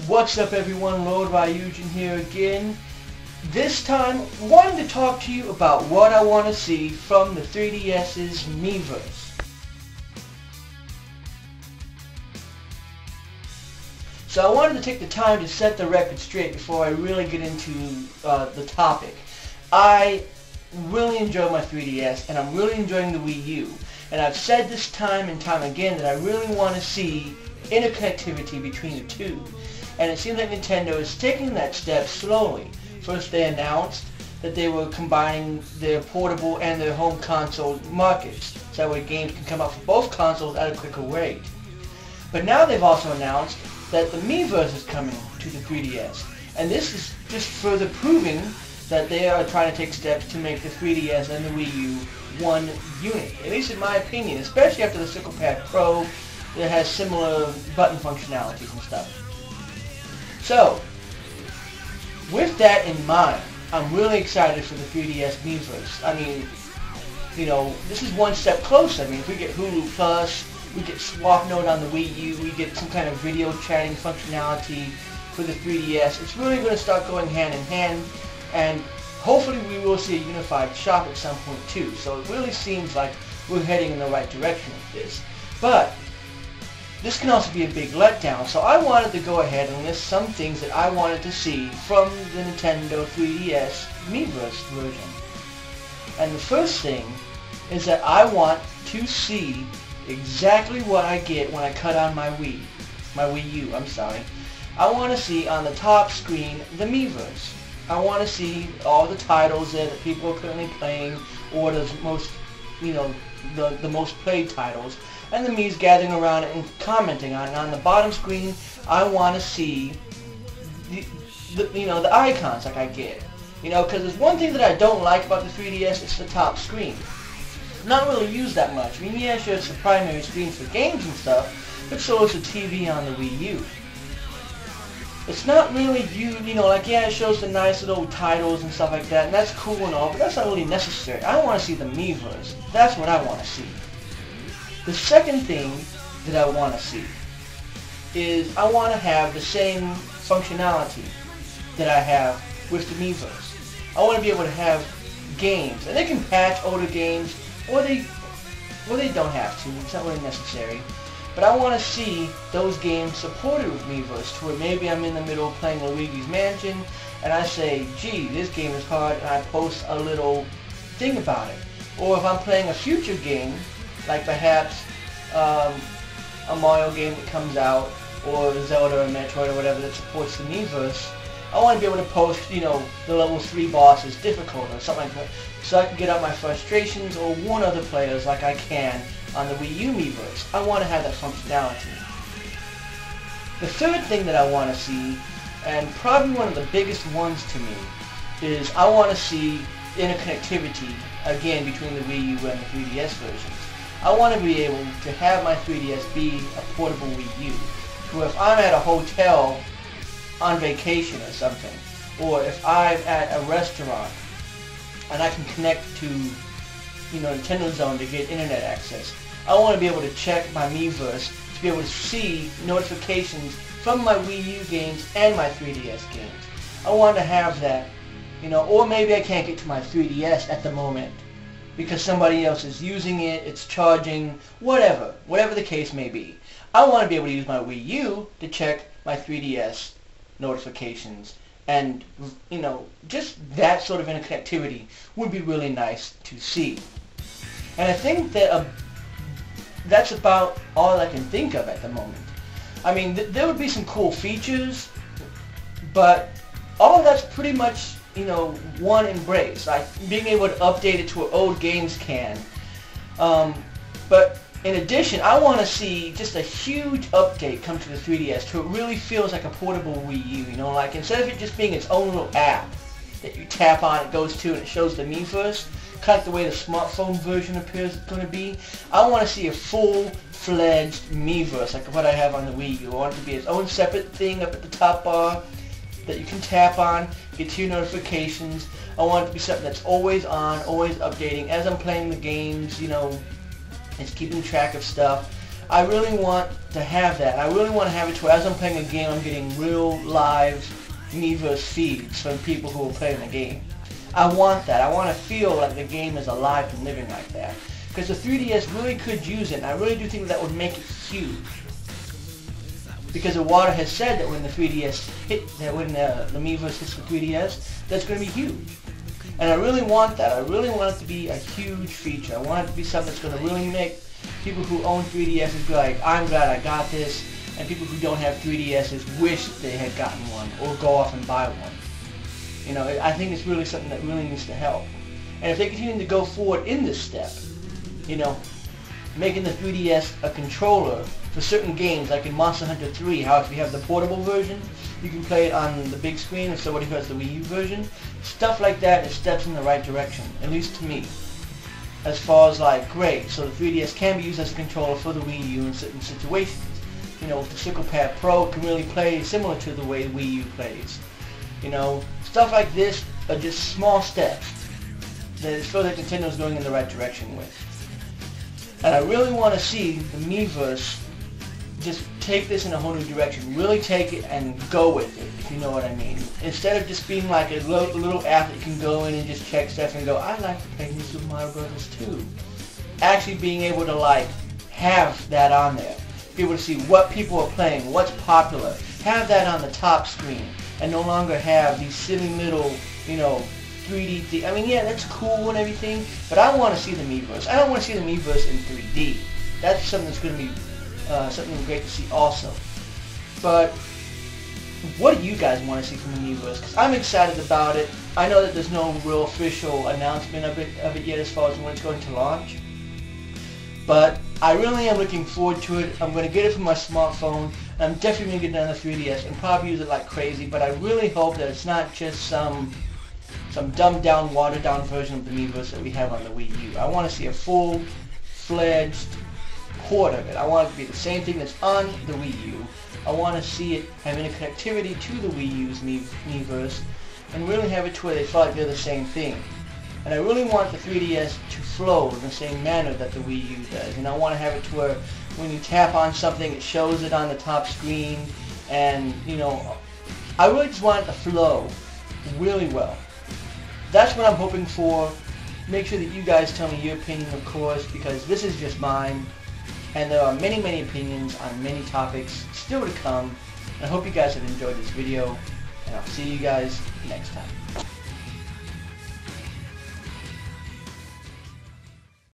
What's up everyone, Lord Ryujin here again. This time, wanted to talk to you about what I want to see from the 3DS's Miiverse. So I wanted to take the time to set the record straight before I really get into the topic. I really enjoy my 3DS and I'm really enjoying the Wii-U. And I've said this time and time again that I really want to see interconnectivity between the two. And it seems like Nintendo is taking that step slowly. First they announced that they were combining their portable and their home console markets, so that way games can come out for both consoles at a quicker rate. But now they've also announced that the Miiverse is coming to the 3DS. And this is just further proving that they are trying to take steps to make the 3DS and the Wii U one unit. At least in my opinion, especially after the Circle Pad Pro that has similar button functionalities and stuff. So, with that in mind, I'm really excited for the 3DS Miiverse. I mean, you know, this is one step closer. I mean, if we get Hulu Plus, we get Swap Note on the Wii U, we get some kind of video chatting functionality for the 3DS. It's really going to start going hand in hand, and hopefully we will see a unified shop at some point too. So it really seems like we're heading in the right direction with this. But this can also be a big letdown, so I wanted to go ahead and list some things that I wanted to see from the Nintendo 3DS Miiverse version. And the first thing is that I want to see exactly what I get when I cut on my Wii U, I'm sorry. I want to see on the top screen the Miiverse. I want to see all the titles that people are currently playing, or the most, you know, the most played titles, and the Mii's gathering around it and commenting on it. And on the bottom screen, I want to see the icons like I get. You know, because there's one thing that I don't like about the 3DS, it's the top screen. Not really used that much. I mean, yeah, sure, it's the primary screen for games and stuff, but so is the TV on the Wii U. It's not really you know, like, yeah, it shows the nice little titles and stuff like that, and that's cool and all, but that's not really necessary. I want to see the Miiverse. That's what I want to see. The second thing that I want to see is I want to have the same functionality that I have with the Miiverse. I want to be able to have games, and they can patch older games, or they don't have to. It's not really necessary. But I want to see those games supported with Miiverse, to where maybe I'm in the middle of playing Luigi's Mansion, and I say, gee, this game is hard, and I post a little thing about it. Or if I'm playing a future game, like perhaps a Mario game that comes out, or Zelda or Metroid or whatever that supports the Miiverse, I want to be able to post, you know, the level 3 boss is difficult or something like that, so I can get out my frustrations or warn other players like I can on the Wii U Miiverse. I want to have that functionality. The third thing that I want to see, and probably one of the biggest ones to me, is I want to see interconnectivity again between the Wii U and the 3DS versions. I want to be able to have my 3DS be a portable Wii U. So if I'm at a hotel on vacation or something, or if I'm at a restaurant and I can connect to, you know, Nintendo Zone to get internet access, I want to be able to check my Miiverse to be able to see notifications from my Wii U games and my 3DS games. I want to have that, you know, or maybe I can't get to my 3DS at the moment because somebody else is using it, it's charging, whatever the case may be. I want to be able to use my Wii U to check my 3DS notifications, and, you know, just that sort of interconnectivity would be really nice to see. And I think that that's about all I can think of at the moment. I mean, there would be some cool features, but all of that's pretty much, you know, one embrace, like being able to update it to what old games can. But in addition, I want to see just a huge update come to the 3DS to it really feels like a portable Wii U, you know, like instead of it just being its own little app that you tap on, it goes to, and it shows the Miiverse, kind of the way the smartphone version appears it's going to be. I want to see a full-fledged Miiverse like what I have on the Wii U. I want it to be its own separate thing up at the top bar that you can tap on, get your notifications. I want it to be something that's always on, always updating as I'm playing the games, you know, it's keeping track of stuff. I really want to have that. I really want to have it to where as I'm playing a game, I'm getting real live Miiverse feeds from people who are playing the game. I want that. I want to feel like the game is alive and living like that. Because the 3DS really could use it, and I really do think that would make it huge. Because Iwata has said that when the 3DS when the Miiverse hits the 3DS, that's going to be huge. And I really want that. I really want it to be a huge feature. I want it to be something that's going to really make people who own 3DSs be like, I'm glad I got this, and people who don't have 3DSs wish they had gotten one, or go off and buy one. You know, I think it's really something that really needs to help. And if they continue to go forward in this step, you know, making the 3DS a controller for certain games, like in Monster Hunter 3, how if you have the portable version, you can play it on the big screen if somebody who has the Wii U version. Stuff like that is steps in the right direction, at least to me. As far as like, great, so the 3DS can be used as a controller for the Wii U in certain situations. You know, with the Sickle Pad Pro, it can really play similar to the way Wii U plays. You know, stuff like this are just small steps that it feels like Nintendo's going in the right direction with. And I really want to see the Miiverse just take this in a whole new direction. Really take it and go with it, if you know what I mean. Instead of just being like a little app that you can go in and just check stuff and go, I'd like to play New Super Mario Bros. 2. Actually being able to like have that on there. Be able to see what people are playing, what's popular. Have that on the top screen. And no longer have these silly little, you know, 3D. I mean, yeah, that's cool and everything, but I want to see the Miiverse. I don't want to see the Miiverse in 3D. That's something that's going to be something great to see also. But what do you guys want to see from the Miiverse? Because I'm excited about it. I know that there's no real official announcement of it yet as far as when it's going to launch. But I really am looking forward to it. I'm going to get it from my smartphone. I'm definitely going to get it on the 3DS and probably use it like crazy. But I really hope that it's not just some dumbed down, watered down version of the Miiverse that we have on the Wii U. I want to see a full-fledged port of it. I want it to be the same thing that's on the Wii U. I want to see it having a connectivity to the Wii U's Miiverse and really have it to where they feel like they're the same thing. And I really want the 3DS to flow in the same manner that the Wii U does. And I want to have it to where when you tap on something, it shows it on the top screen. And, you know, I really just want it to flow really well. That's what I'm hoping for. Make sure that you guys tell me your opinion, of course, because this is just mine. And there are many, many opinions on many topics still to come. And I hope you guys have enjoyed this video. And I'll see you guys next time.